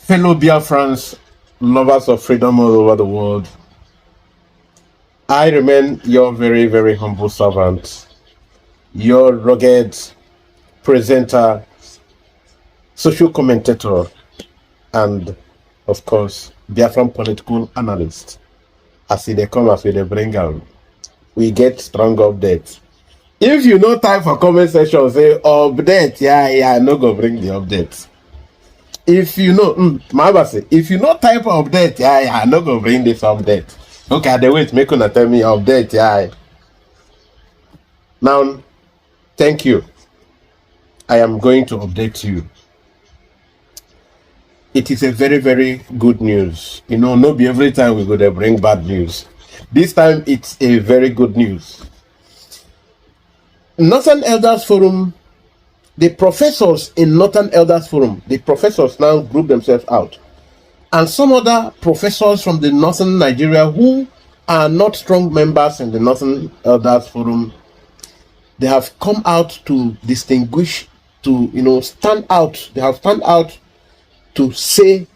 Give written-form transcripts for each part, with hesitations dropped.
Fellow Biafrans, lovers of freedom all over the world, I remain your very, very humble servant, your rugged presenter, social commentator, and, of course, Biafran political analyst. As they come, as they bring out, we get strong updates. If you know time for comment section, say update, yeah, no go bring the updates. If you know, if you know type of update, yeah, no go bring this update. Okay, they wait, make una tell me update, yeah. Now, thank you. I am going to update you. It is a very, very good news. You know, not be every time we go to bring bad news. This time, it's a very good news. Northern Elders Forum, the professors in Northern Elders Forum, the professors now group themselves out. And some other professors from the Northern Nigeria who are not strong members in the Northern Elders Forum, they have come out to distinguish, to, stand out. They have stand out to say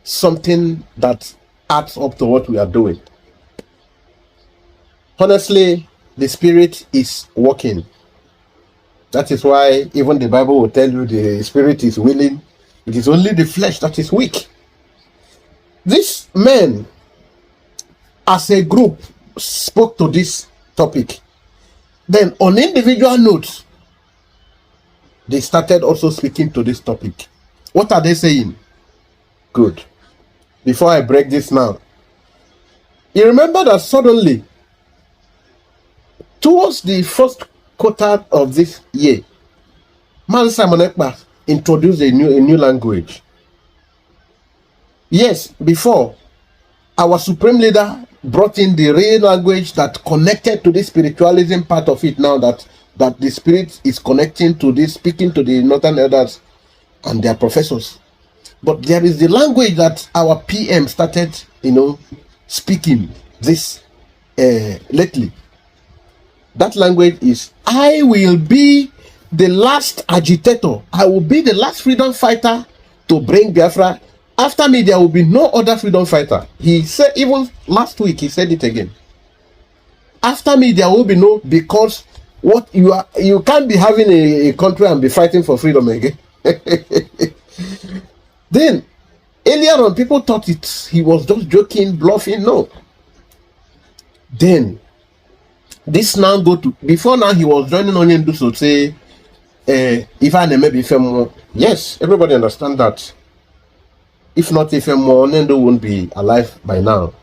something that adds up to what we are doing. Honestly, the Spirit is working. That is why even the Bible will tell you the Spirit is willing. It is only the flesh that is weak. These men, as a group, spoke to this topic. Then on individual notes, they started also speaking to this topic. What are they saying? Good. Before I break this now, you remember that suddenly, towards the first quarter of this year, Man Simon Ekpa introduced a new language. Yes, before, our supreme leader brought in the real language that connected to the spiritualism part of it now, that the Spirit is connecting to this, speaking to the Northern Elders and their professors. But there is the language that our PM started, speaking this lately. That language is, I will be the last agitator. I will be the last freedom fighter to bring Biafra. After me, there will be no other freedom fighter. He said, even last week, he said it again. After me, there will be no, because what you can't be having a country and be fighting for freedom again. Then, earlier on, people thought he was just joking, bluffing. No. Then, this now go to, before now he was joining Onyendu, so say, if I maybe more. Yes, everybody understand that. If not more, Onyendu won't be alive by now.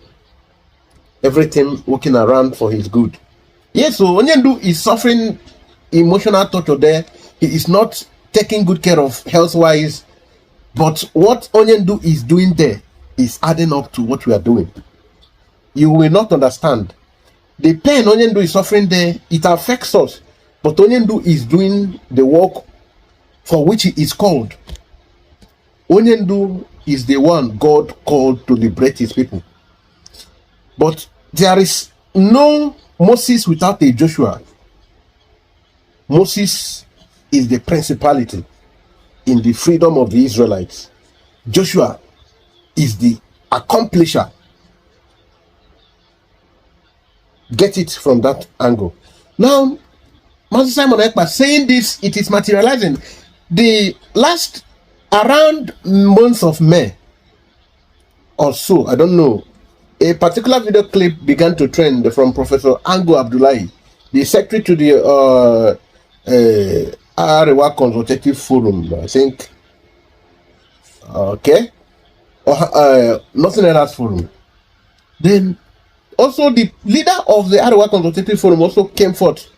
Everything working around for his good. Yes, so Onyendu is suffering emotional torture there. He is not taking good care of health-wise. But what Onyendu is doing there is adding up to what we are doing. You will not understand. The pain Onyendu is suffering there, it affects us. But Onyendu is doing the work for which he is called. Onyendu is the one God called to liberate his people. But there is no Moses without a Joshua. Moses is the principality in the freedom of the Israelites. Joshua is the accomplisher. Get it from that angle. Now, Master Simon Ekpa saying this, it is materializing. The last, around month of May or so, I don't know, a particular video clip began to trend from Professor Ango Abdullahi, the secretary to the Arewa Consultative Forum, I think. Okay? Or Nothing Else Forum. Then, also the leader of the Arewa Consultative Forum also came forth.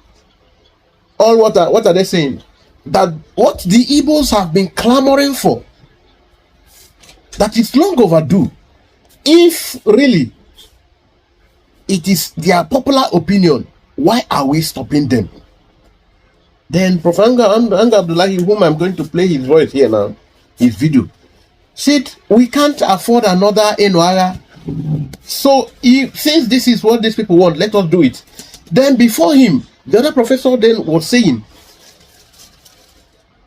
All what are they saying? That what the Igbos have been clamoring for, that is long overdue. If really it is their popular opinion, why are we stopping them? Then Prof. Anga Abdullahi, whom I'm going to play his voice here now, his video, said we can't afford another Enoara. So since this is what these people want, let us do it. Then before him, the other professor then was saying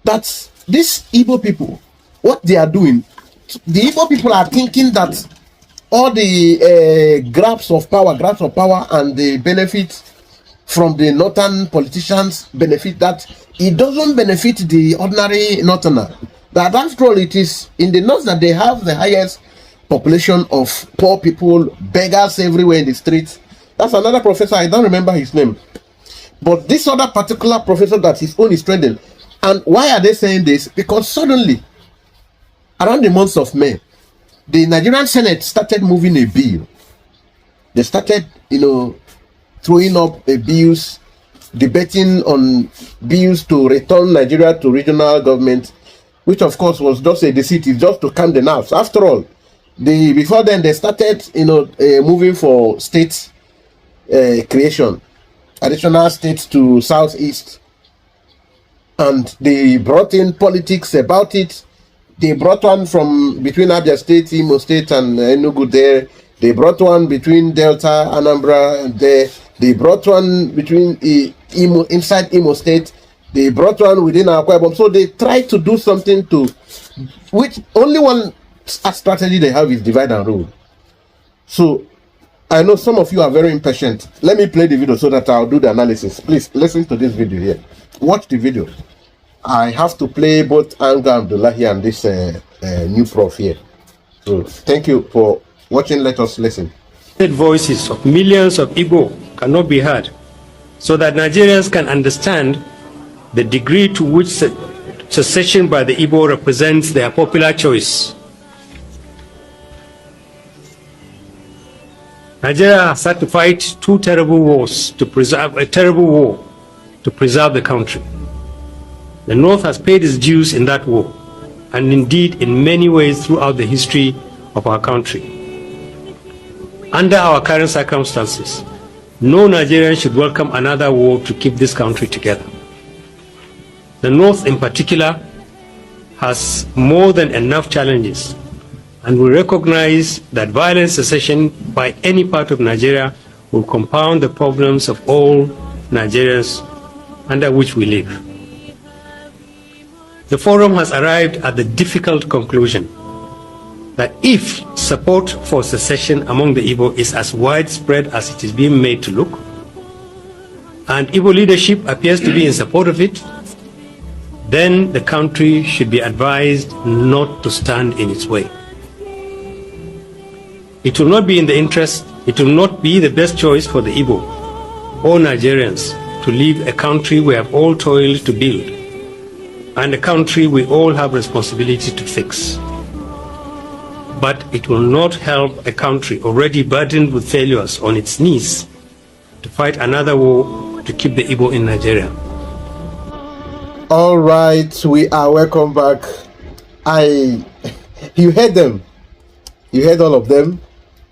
that these Igbo people, what they are doing, the Igbo people are thinking that all the grabs of power and the benefits from the northern politicians benefit, that it doesn't benefit the ordinary northerner. That after all, it is in the north that they have the highest population of poor people, beggars everywhere in the streets. That's another professor, I don't remember his name. But this other particular professor that his own is trending. And why are they saying this? Because suddenly, around the month of May, the Nigerian Senate started moving a bill. They started, throwing up bills, debating on bills to return Nigeria to regional government, which of course was just a deceit, it's just to calm the nerves. After all, before then they started, moving for state creation, additional states to southeast, and they brought in politics about it. They brought one from between Abia State, Imo State, and Enugu there. They brought one between Delta, Anambra there. They brought one between inside Imo State. They brought one within Akwa Ibom. So they tried to do something to, which only one strategy they have is divide and rule. So I know some of you are very impatient. Let me play the video so that I'll do the analysis. Please listen to this video here. Watch the video. I have to play both Anga Abdullahi and this new prof here. So thank you for watching. Let us listen. The voices of millions of Igbo cannot be heard, so that Nigerians can understand the degree to which secession by the Igbo represents their popular choice. Nigeria has had to fight two terrible wars to preserve the country. The North has paid its dues in that war, and indeed in many ways throughout the history of our country. Under our current circumstances, no Nigerian should welcome another war to keep this country together. The North in particular has more than enough challenges, and we recognize that violent secession by any part of Nigeria will compound the problems of all Nigerians under which we live. The forum has arrived at the difficult conclusion that if support for secession among the Igbo is as widespread as it is being made to look, and Igbo leadership appears to be in support of it, then the country should be advised not to stand in its way. It will not be the best choice for the Igbo or Nigerians to leave a country we have all toiled to build, and a country we all have responsibility to fix. But it will not help a country already burdened with failures on its knees to fight another war to keep the Igbo in Nigeria. All right, we are welcome back. You heard them. You heard all of them.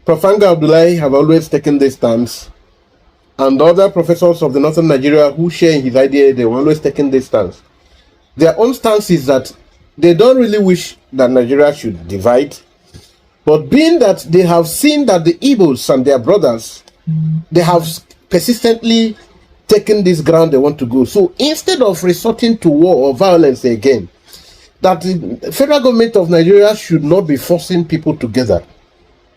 Prof. Anga Abdullahi have always taken this stance, and other professors of the northern Nigeria who share his idea, they have always taken this stance. Their own stance is that they don't really wish that Nigeria should divide, but being that they have seen that the Igbos and their brothers, they have persistently taken this ground they want to go. So instead of resorting to war or violence again, that the federal government of Nigeria should not be forcing people together.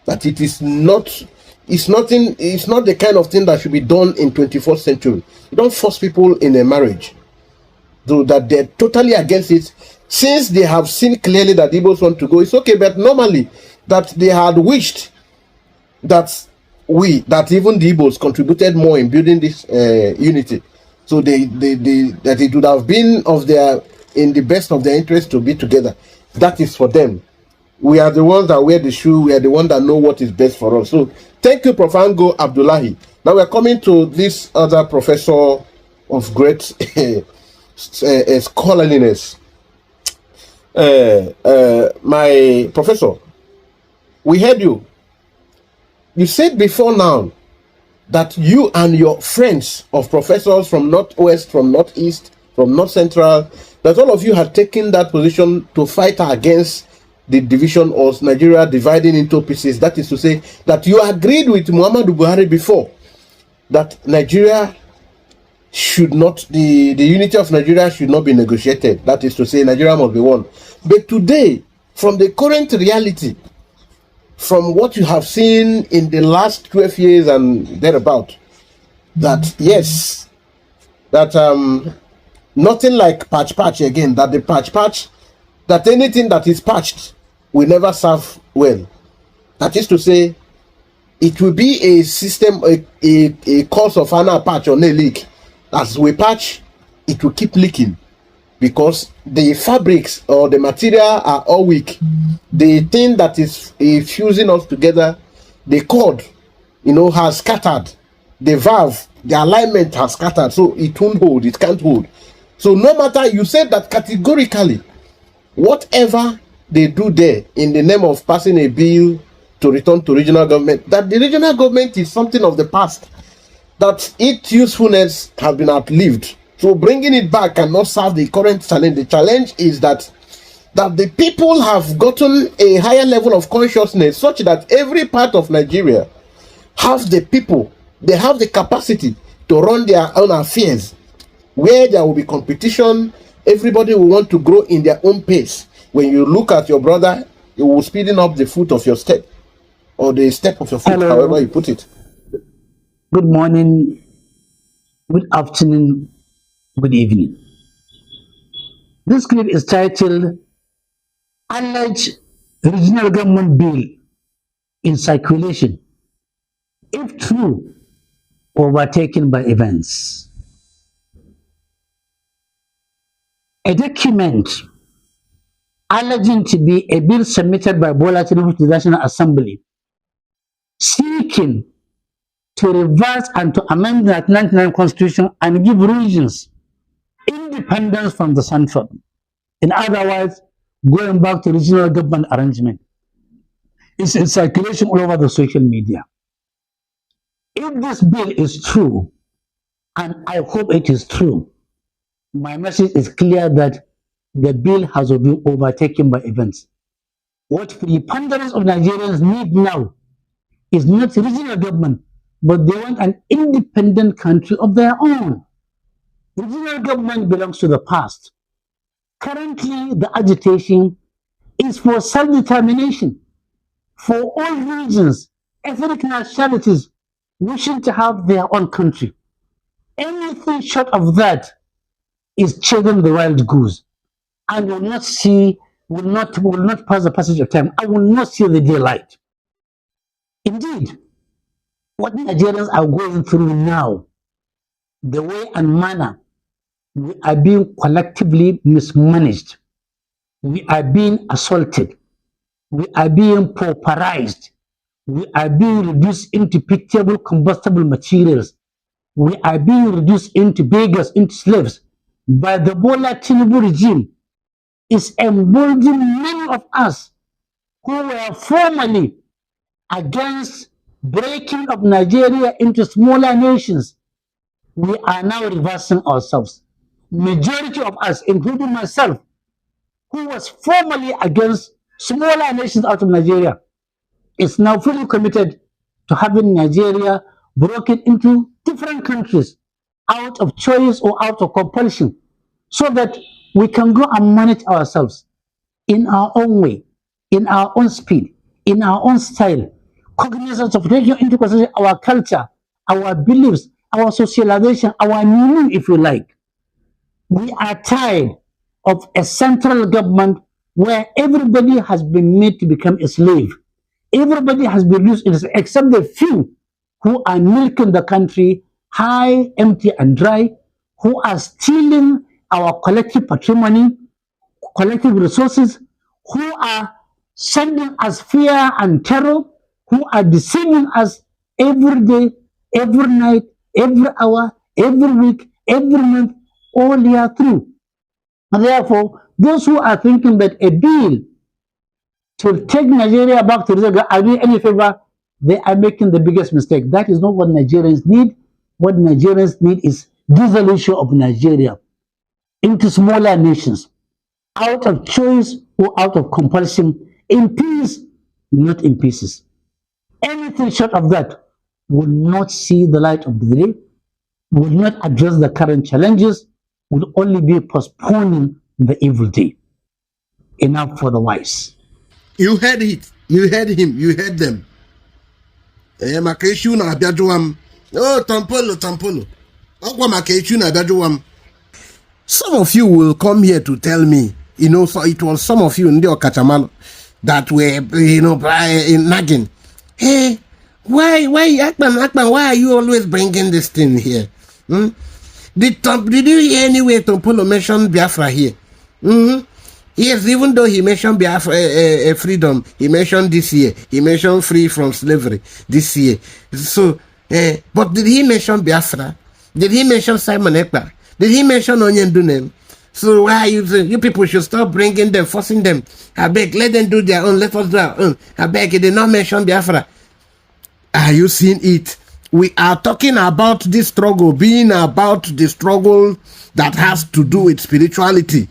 That it is not, it's not the kind of thing that should be done in 21st century. You don't force people in a marriage. So that they're totally against it. Since they have seen clearly that Igbos want to go, it's okay, but normally that they had wished that even the Igbos contributed more in building this unity. So that it would have been in the best of their interest to be together. That is for them. We are the ones that wear the shoe. We are the ones that know what is best for us. So thank you, Prof. Anga Abdullahi. Now we're coming to this other professor of great scholarliness. My professor, we heard you. You said before now that you and your friends of professors from Northwest, from Northeast, from North Central, that all of you had taken that position to fight against the division of Nigeria dividing into pieces. That is to say that you agreed with Muhammadu Buhari before that Nigeria should not, the unity of Nigeria should not be negotiated. That is to say Nigeria must be one. But today, from the current reality, from what you have seen in the last 12 years and thereabout, that yes, that nothing like patch again, that the patch, that anything that is patched will never serve well. That is to say, it will be a system, a cause of an patch or a leak. As we patch, it will keep leaking because the fabrics or the material are all weak. The thing that is fusing us together, the cord, has scattered. The valve, the alignment has scattered, so it won't hold, it can't hold. So no matter, you said that categorically, whatever they do there in the name of passing a bill to return to regional government, that the regional government is something of the past, that its usefulness has been outlived. So bringing it back cannot solve the current challenge. The challenge is that the people have gotten a higher level of consciousness such that every part of Nigeria have the people, they have the capacity to run their own affairs, where there will be competition. Everybody will want to grow in their own pace. When you look at your brother, it will speeding up the foot of your step, or the step of your foot, Hello. however you put it. Good morning, good afternoon, good evening. This clip is titled Alleged Regional Government Bill in Circulation, if true, overtaken by events. A document alleging to be a bill submitted by Bola Tinubu to the National Assembly seeking to reverse and to amend the 1999 Constitution and give regions independence from the central. In other words, going back to regional government arrangement. It's in circulation all over the social media. If this bill is true, and I hope it is true, my message is clear that the bill has been overtaken by events. What preponderance of Nigerians need now is not regional government, but they want an independent country of their own. Regional government belongs to the past. Currently, the agitation is for self-determination for all regions, ethnic nationalities wishing to have their own country. Anything short of that is chasing the wild goose and will not pass the passage of time. I will not see the daylight. Indeed, what Nigerians are going through now, the way and manner we are being collectively mismanaged, we are being assaulted, we are being pauperized, we are being reduced into pitiable combustible materials, we are being reduced into beggars, into slaves by the Bola Tinubu regime, is emboldening many of us who were formerly against breaking of Nigeria into smaller nations. We are now reversing ourselves. Majority of us, including myself, who was formerly against smaller nations out of Nigeria, is now fully committed to having Nigeria broken into different countries out of choice or out of compulsion, so that we can go and manage ourselves in our own way, in our own speed, in our own style, cognizance of taking into consideration our culture, our beliefs, our socialization, our meaning, if you like. We are tired of a central government where everybody has been made to become a slave. Everybody has been used, except the few who are milking the country high, empty, and dry, who are stealing our collective patrimony, collective resources, who are sending us fear and terror, who are deceiving us every day, every night, every hour, every week, every month, all year through. And therefore, those who are thinking that a bill to take Nigeria back to the are doing any favor, they are making the biggest mistake. That is not what Nigerians need. What Nigerians need is dissolution of Nigeria into smaller nations, out of choice or out of compulsion, in peace, not in pieces. Anything short of that will not see the light of the day, will not address the current challenges, will only be postponing the evil day. Enough for the wise. You heard it. You heard him. You heard them. Makeshu na abiajuam. Oh, Tompolo. Some of you will come here to tell me, so it was some of you in the Okachamal that were, nagging. Hey, why, Akman, why are you always bringing this thing here? Did you hear anywhere Tompolo mention Biafra here? Yes, even though he mentioned Biafra freedom, he mentioned this year. He mentioned free from slavery this year. So, but did he mention Biafra? Did he mention Simon Ekpa? Did he mention Onyendunem? So why are you people should stop bringing them, forcing them. I beg, let them do their own. Let us do our own. I beg, they did not mention Biafra. Are you seeing it? We are talking about this struggle being about the struggle that has to do with spirituality.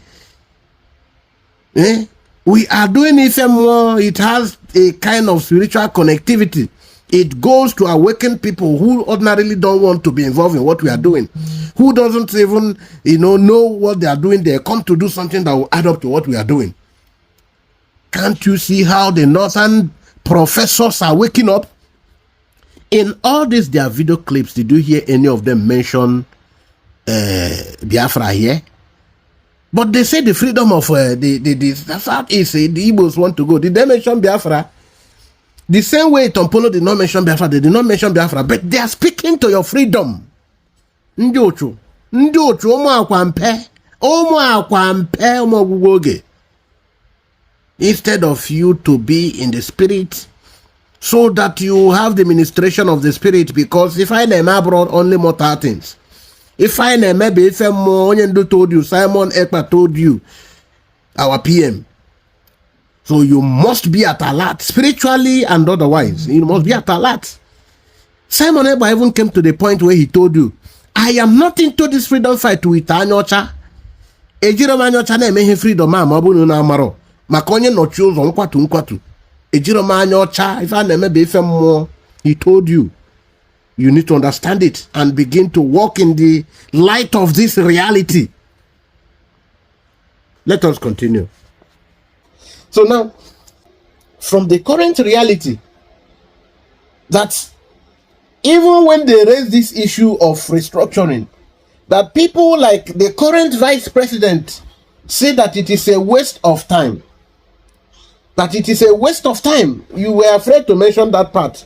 We are doing it more. It has a kind of spiritual connectivity. It goes to awaken people who ordinarily don't want to be involved in what we are doing, who doesn't even, know what they are doing. They come to do something that will add up to what we are doing. Can't you see how the northern professors are waking up? In all these, their video clips, did you hear any of them mention Biafra here? But they say the freedom of the Southeast, the Igbos want to go. Did they mention Biafra? The same way Tompolo did not mention Biafra, they did not mention Biafra, but they are speaking to your freedom. Njochu, instead of you to be in the spirit, so that you have the ministration of the spirit, because if I am abroad, only mortal things. If I am maybe if Onyendu told you, Simon Ekpa told you, our PM. So you must be at alert, spiritually and otherwise. You must be at alert. Simon Ekpa even came to the point where he told you, I am not into this freedom fight with Anyocha. Ejiro Anyocha na emehe freedom ma mabunu na amaro. Makonye no choose on nkwatu. Ejiro Anyocha, if I name be more, he told you. You need to understand it and begin to walk in the light of this reality. Let us continue. So now, from the current reality, that even when they raise this issue of restructuring, that people like the current vice president say that it is a waste of time. That it is a waste of time. You were afraid to mention that part.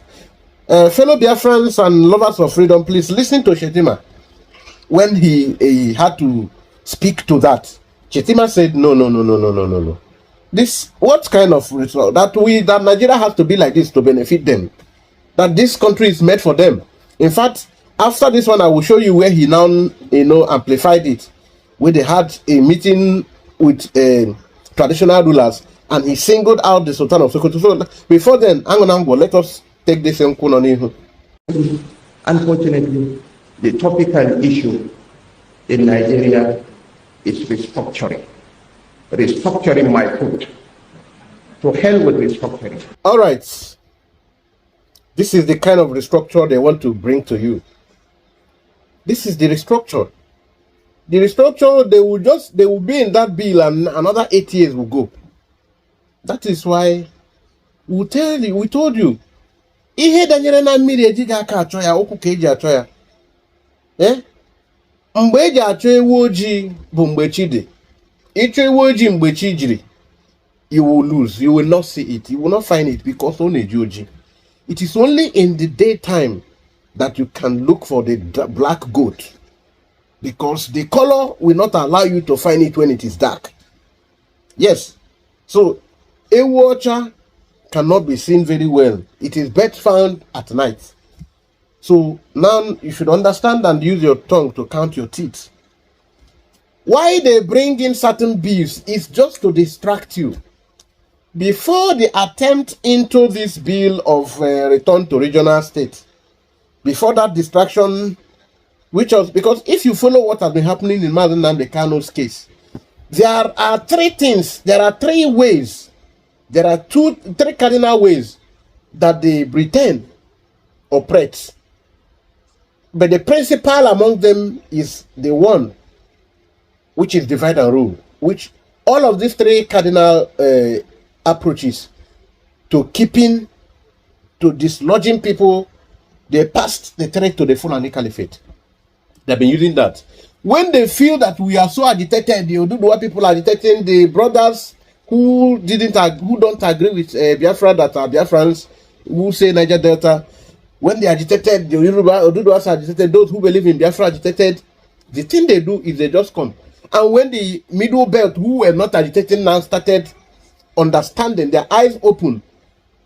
Fellow Biafrans and lovers of freedom, please listen to Shetima. When he had to speak to that, Shetima said, no. This, what kind of result? That Nigeria has to be like this to benefit them. That this country is made for them. In fact, after this one, I will show you where he now, amplified it. Where they had a meeting with traditional rulers, and he singled out the Sultan of Sokoto. So before then, Angonango, let us take this and Unfortunately, the topical issue in Nigeria is restructuring. Restructuring my foot. To hell with restructuring. All right. This is the kind of restructure they want to bring to you. This is the restructure. The restructure, they will be in that bill and another 8 years will go. That is why we told you. Ihe danyere na mmiri ejighị aka achọ ya, okwu ka eji achọ ya. Mgbe eji achọ ewu ojii bụ mgbe chi dị. Ịchọ ewu ojii mgbe chi jiri, you will lose. You will not see it. You will not find it because only ojii. It is only in the daytime that you can look for the black goat, because the color will not allow you to find it when it is dark. Yes. So ewu ọcha cannot be seen very well. It is best found at night. So now you should understand and use your tongue to count your teeth. Why they bring in certain bills is just to distract you. Before the attempt into this bill of return to regional state, before that distraction, which was, because if you follow what has been happening in Mazen Nnamdi Kanu's case, there are three things, there are three ways. There are three cardinal ways that the Britain operates. But the principal among them is the one which is divide and rule, which all of these three cardinal approaches to keeping, to dislodging people. They passed the threat to the Fulani Caliphate. They've been using that. When they feel that we are so agitated, the Oduduwa people are agitating the brothers who don't agree with Biafra, that are Biafrans, who say Niger Delta. When they agitated, the Oduduwas are agitated, those who believe in Biafra agitated. The thing they do is they just come. And when the middle belt, who were not agitating now, started understanding, their eyes open,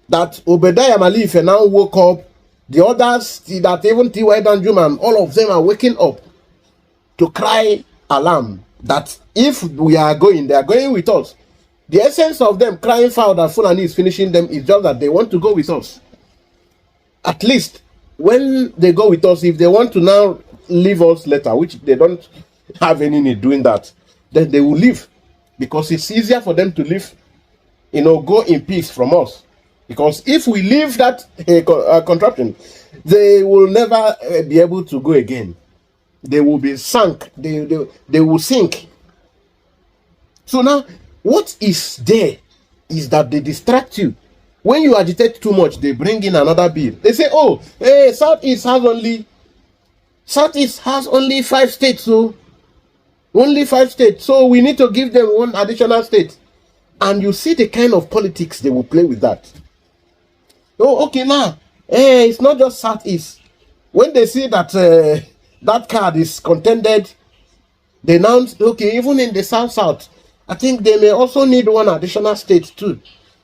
that Obadiah Malife now woke up, the others, that even T.Y. Danjuma, all of them are waking up to cry alarm that if we are going, they are going with us. The essence of them crying foul that Fulani is finishing them is just that they want to go with us. At least when they go with us, if they want to now leave us later, which they don't have any need doing that, then they will leave, because it's easier for them to leave, go in peace from us. Because if we leave that contraption, they will never be able to go again. They will be sunk. They will sink. So now, what is there is that they distract you. When you agitate too much, they bring in another bill. They say, oh, hey, Southeast has only 5 states, so only 5 states. So we need to give them 1 additional state. And you see the kind of politics they will play with that. Oh, okay, now, it's not just Southeast. When they see that that card is contended, they announce, okay, even in the South, I think they may also need 1 additional state too.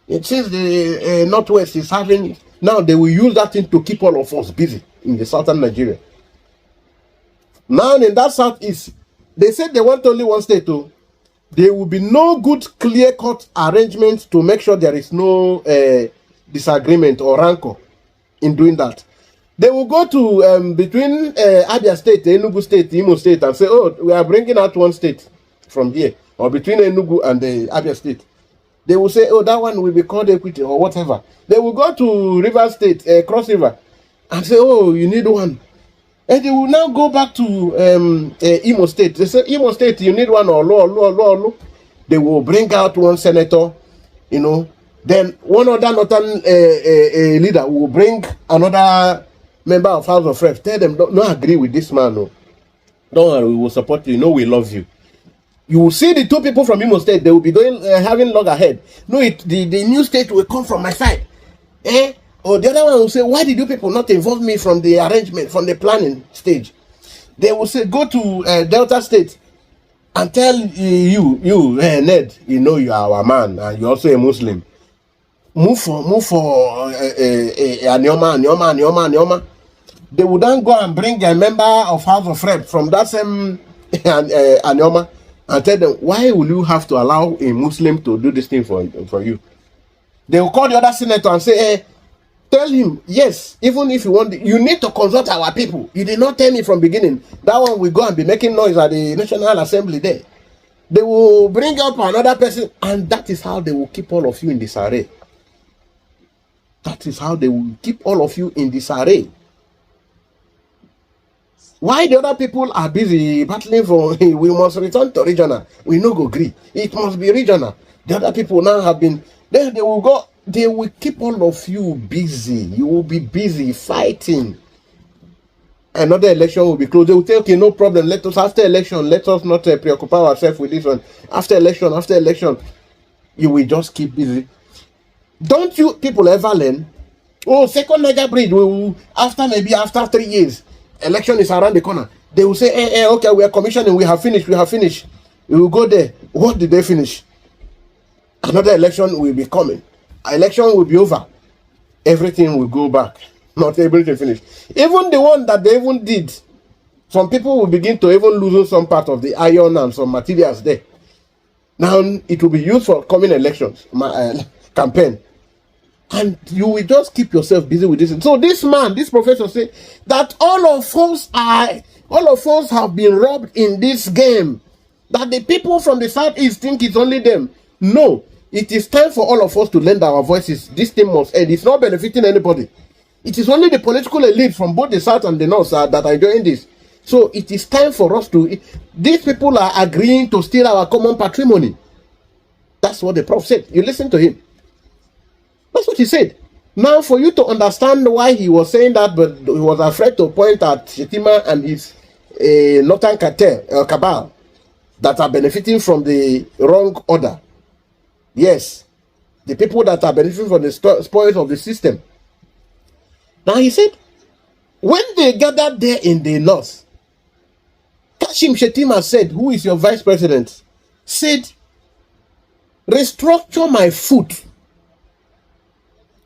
It seems the Northwest is having, now they will use that thing to keep all of us busy in the southern Nigeria. Now in that Southeast, they said they want only 1 state too. There will be no good clear-cut arrangement to make sure there is no disagreement or rancor in doing that. They will go to between Abia State, Enugu State, Imo State, and say, oh, we are bringing out 1 state from here, or between Enugu and the Abia State. They will say, oh, that one will be called Equity or whatever. They will go to River State, Cross River, and say, oh, you need 1. And they will now go back to Imo State. They say, Imo State, you need 1 or low. They will bring out 1 senator, Then 1 other northern leader will bring another member of House of Reps. Tell them, don't agree with this man. No. Don't worry, we will support you. We love you. You will see the 2 people from Imo State. They will be going having loggerhead. No, the new state will come from my side. Or the other one will say, why did you people not involve me from the arrangement, from the planning stage? They will say, go to Delta State and tell you, Ned, you are our man, and you're also a Muslim. Move for Anyoma. They would then go and bring a member of House of Reps from that same Anyoma and tell them, why will you have to allow a Muslim to do this thing for you? They will call the other senator and say, tell him, yes, even if you want, you need to consult our people. You did not tell me from beginning. That one will go and be making noise at the National Assembly there. They will bring up another person, and that is how they will keep all of you in disarray. That is how they will keep all of you in disarray. Why the other people are busy battling for, we must return to regional. We no go agree. It must be regional. The other people now have been, then they will go, they will keep all of you busy. You will be busy fighting. Another election will be closed. They will say, okay, no problem. Let us, after election, let us not preoccupy ourselves with this one. After election, you will just keep busy. Don't you people ever learn? Oh, second Niger bridge, after 3 years, election is around the corner. They will say, okay, we are commissioning, we have finished. We will go there. What did they finish? Another election will be coming. Election will be over. Everything will go back. Not able to finish. Even the one that they even did, some people will begin to even lose some part of the iron and some materials there. Now it will be used for coming elections, campaign. And you will just keep yourself busy with this. So this man, this professor said that all of us have been robbed in this game. That the people from the Southeast think it's only them. No, it is time for all of us to lend our voices. This thing must end. It's not benefiting anybody. It is only the political elite from both the South and the North that are doing this. So it is time for us to... These people are agreeing to steal our common patrimony. That's what the Prophet said. You listen to him. That's what he said. Now, for you to understand why he was saying that, but he was afraid to point at Shetima and his northern cartel, cabal, that are benefiting from the wrong order. Yes, the people that are benefiting from the spoils of the system. Now, he said, when they gathered there in the north, Kashim Shetima said, who is your vice president, said, restructure my food.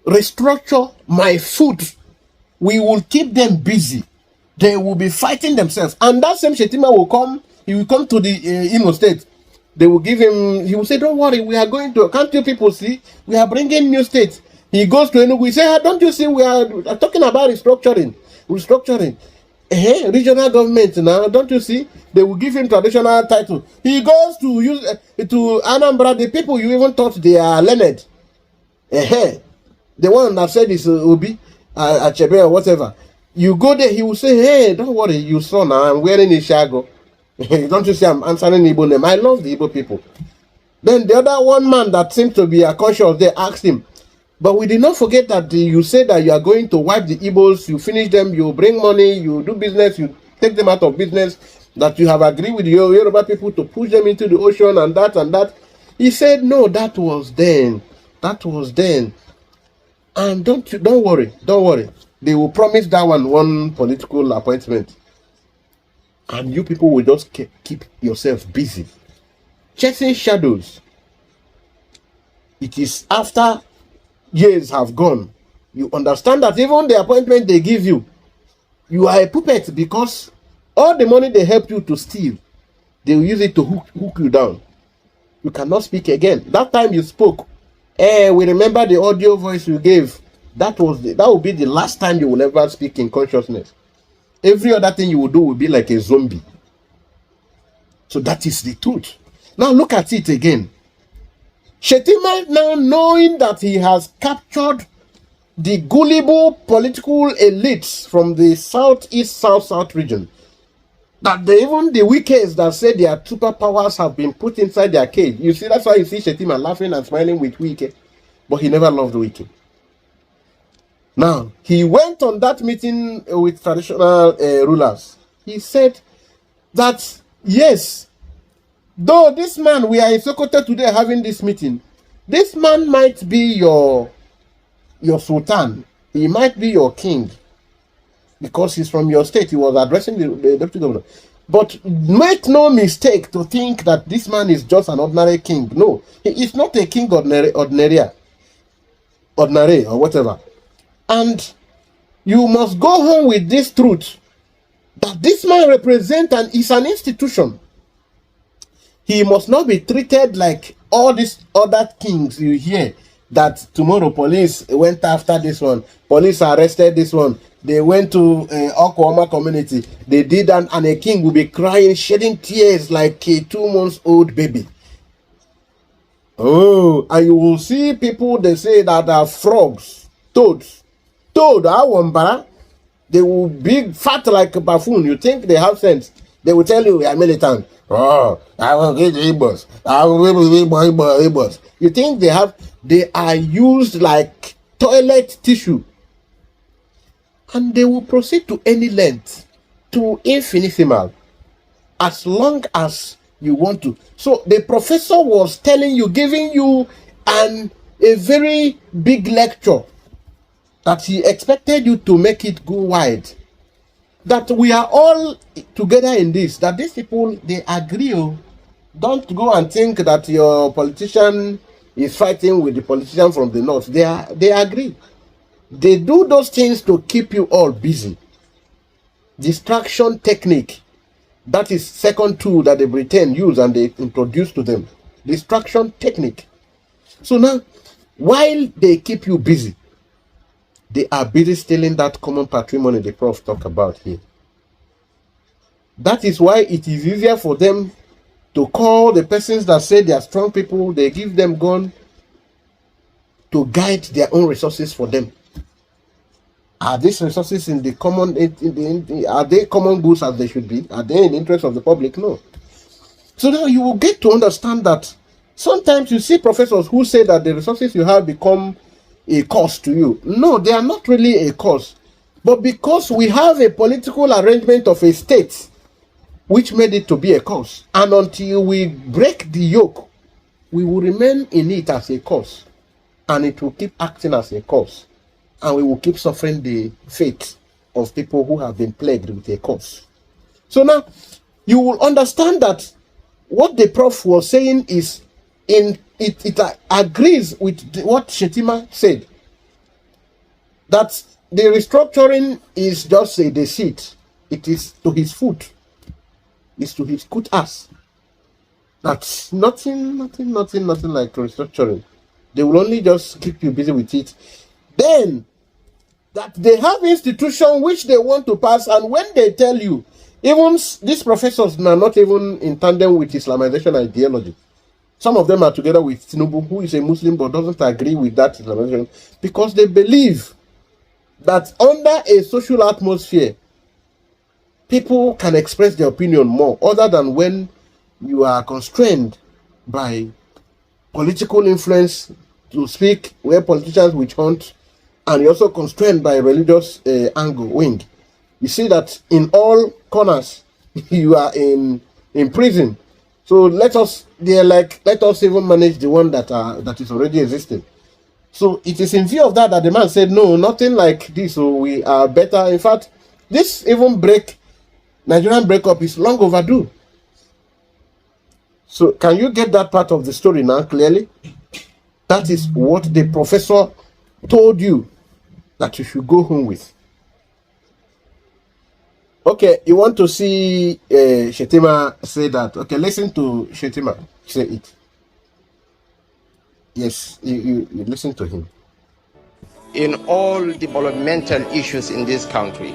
Restructure my food. We will keep them busy. They will be fighting themselves. And that same Shetima will come, he will come to the Imo state. They will give him, he will say, don't worry, we are going to, can't you people see? We are bringing new states. He goes to Enugu, he say, don't you see, we are talking about restructuring. Regional government now, don't you see? They will give him traditional title. He goes to use to Anambra, the people you even thought they are learned. The one that said is Obi, Achebe or whatever. You go there, he will say, hey, don't worry, you saw now, I'm wearing a shago. Don't you see I'm answering Igbo name? I love the Igbo people. Then the other one man that seems to be conscious, they asked him, but we did not forget that you said that you are going to wipe the Igbos, you finish them, you bring money, you do business, you take them out of business, that you have agreed with your Yoruba people to push them into the ocean and that and that. He said, no, that was then. That was then. And don't worry. They will promise that one political appointment. And you people will just keep yourself busy. Chasing shadows. It is after years have gone. You understand that even the appointment they give you, you are a puppet because all the money they help you to steal, they will use it to hook you down. You cannot speak again. That time you spoke, we remember the audio voice you gave. That will be the last time you will ever speak in consciousness. Every other thing you will do will be like a zombie. So that is the truth. Now look at it again. Shetima, now knowing that he has captured the gullible political elites from the southeast, south region, that even the wickeds that say their superpowers have been put inside their cage. You see, that's why you see Shetima laughing and smiling with Wike, but he never loved Wike. Now, he went on that meeting with traditional rulers. He said that, yes, though this man, we are in Sokoto today having this meeting, this man might be your sultan. He might be your king. Because he's from your state. He was addressing the deputy governor. But make no mistake to think that this man is just an ordinary king. No, he is not a king ordinary or whatever. And you must go home with this truth, that this man represents and is an institution. He must not be treated like all these other kings you hear, that tomorrow police went after this one, police arrested this one, they went to Okwama community, they did that, and a king will be crying, shedding tears like a 2-month-old baby. Oh, and you will see people, they say that are frogs, toads, they will be fat like a buffoon. You think they have sense? They will tell you we are militant. Oh, I will get the Igbos. I will Igbos. You think they are used like toilet tissue. And they will proceed to any length, to infinitesimal, as long as you want to. So the professor was telling you, giving you a very big lecture, that he expected you to make it go wide. That we are all together in this, that these people, they agree. Don't go and think that your politician is fighting with the politician from the north. They agree. They do those things to keep you all busy. Distraction technique. That is second tool that the Britain use and they introduce to them. Distraction technique. So now, while they keep you busy, they are busy stealing that common patrimony the Prof talk about here. That is why it is easier for them to call the persons that say they are strong people, they give them gun to guide their own resources for them. Are these resources in the common, are they common goods as they should be? Are they in the interest of the public? No. So now you will get to understand that sometimes you see professors who say that the resources you have become a cause to you. No, they are not really a cause. But because we have a political arrangement of a state which made it to be a cause, and until we break the yoke, we will remain in it as a cause, and it will keep acting as a cause, and we will keep suffering the fate of people who have been plagued with a cause. So now you will understand that what the prof was saying is it agrees with what Shetima said, that the restructuring is just a deceit. It is to his foot. It's to his good ass. That's nothing like restructuring. They will only just keep you busy with it. Then, that they have institutions which they want to pass, and when they tell you, even these professors are not even in tandem with Islamization ideology. Some of them are together with Tinubu, who is a Muslim but doesn't agree with that Islamization, because they believe that under a social atmosphere, people can express their opinion more, other than when you are constrained by political influence to speak where politicians witch hunt, and you're also constrained by religious wing. You see that in all corners you are in prison. So let us even manage the one that is already existing. So it is in view of that the man said, no, nothing like this. So we are better. In fact, this even Nigerian breakup is long overdue. So can you get that part of the story now clearly? That is what the professor told you that you should go home with. Okay, you want to see Shetima say that? Okay, listen to Shetima say it. Yes, you listen to him. In all developmental issues in this country,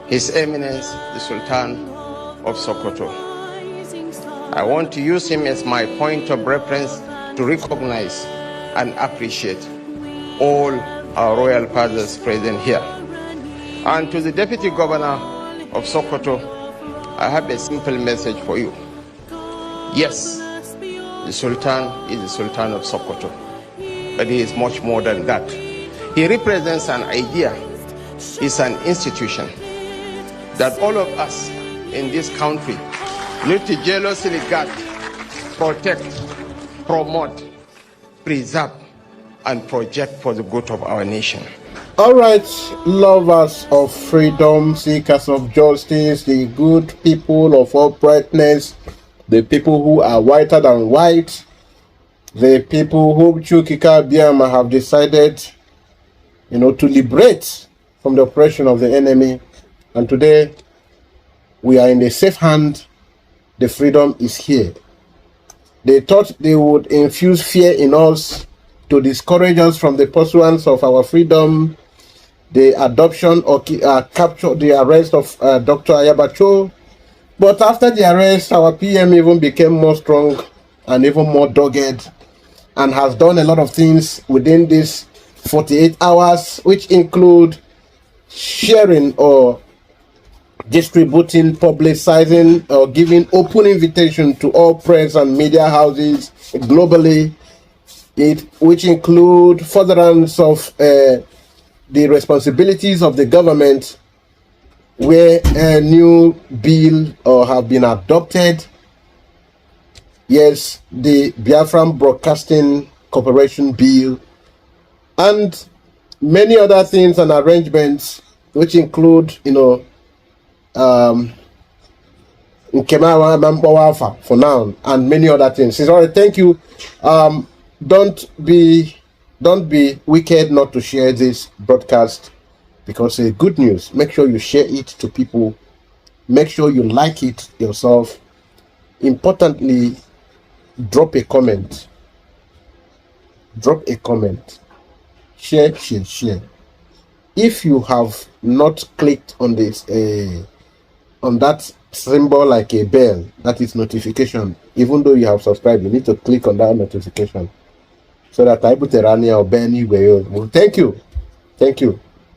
His Eminence, the Sultan of Sokoto, I want to use him as my point of reference to recognize and appreciate all our royal fathers present here. And to the Deputy Governor of Sokoto, I have a simple message for you. Yes, the Sultan is the Sultan of Sokoto, but he is much more than that. He represents an idea, he's an institution that all of us in this country need to jealously guard, protect, promote, preserve, and project for the good of our nation. All right, lovers of freedom, seekers of justice, the good people of uprightness, the people who are whiter than white, the people whom Chukika Biama have decided, to liberate from the oppression of the enemy. And today, we are in a safe hand. The freedom is here. They thought they would infuse fear in us to discourage us from the pursuance of our freedom, the adoption or capture, the arrest of Dr. Ayabacho. But after the arrest, our PM even became more strong and even more dogged, and has done a lot of things within these 48 hours, which include sharing or distributing, publicizing, or giving open invitation to all press and media houses globally, which include furtherance of the responsibilities of the government, where a new bill have been adopted. Yes, the Biafran Broadcasting Corporation bill, and many other things and arrangements, which include, for now, and many other things. It's all right. Thank you. Don't be wicked not to share this broadcast, because it's good news. Make sure you share it to people. Make sure you like it yourself. Importantly, drop a comment. Drop a comment. Share. If you have not clicked on this, on that symbol like a bell, that is notification, even though you have subscribed, you need to click on that notification so that I put Terania or Benny. Well, thank you.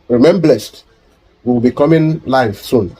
Remain blessed. We'll be coming live soon.